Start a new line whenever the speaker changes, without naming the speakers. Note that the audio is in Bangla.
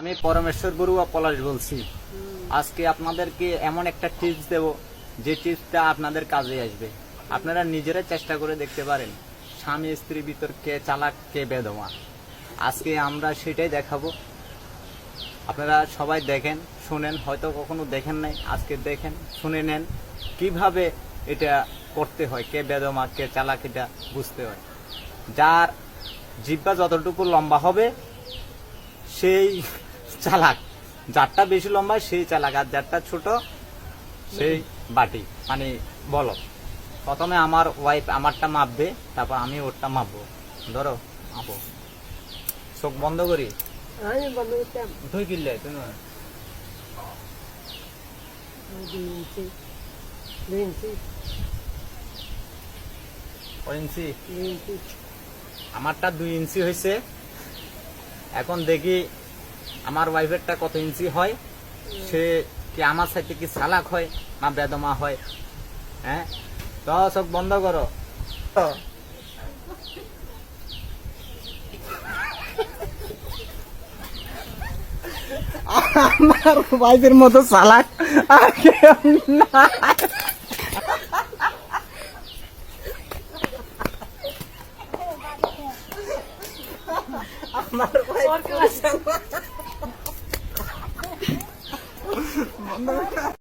আমি পরমেশ্বর বড়ুয়া পলাশ বলছি। আজকে আপনাদেরকে এমন একটা টিপস দেব যে টিপসটা আপনাদের কাজে আসবে। আপনারা নিজেরা চেষ্টা করে দেখতে পারেন স্বামী স্ত্রীর ভিতর কে চালাক কে বেদমা। আজকে আমরা সেটাই দেখাবো। আপনারা সবাই দেখেন শুনেন, হয়তো কখনো দেখেন নাই, আজকে দেখেন শুনে নেন কিভাবে এটা করতে হয়, কে বেদমা কে চালাক এটা বুঝতে হয়। যার জিহ্বা যতটুকু লম্বা হবে সেই চালাক, যারটা বেশি লম্বা সেই চালাক, আর যারটা ছোট সেই বাটি মানে বলো। প্রথমে আমার ওয়াইফ আমারটা মাপবে, তারপর আমি ওরটা মাপবো। ধরো মাপো, চোখ বন্ধ করি।
আমি বন্ধ করতাম
তুই কিনলে তুমি
2 ইঞ্চি 2 ইঞ্চি
কয় ইঞ্চি?
2 ইঞ্চি।
আমারটা 2 ইঞ্চি হয়েছে। এখন দেখি আমার ওয়াইফেরটা কত ইঞ্চি হয়, সে কি আমার সাথে কি চালাক হয় না বেদমা হয়। হ্যাঁ, তো চোখ বন্ধ করো।
আমার ওয়াইফের মতো চালাক আর কেউ না। আমার ওয়াইফ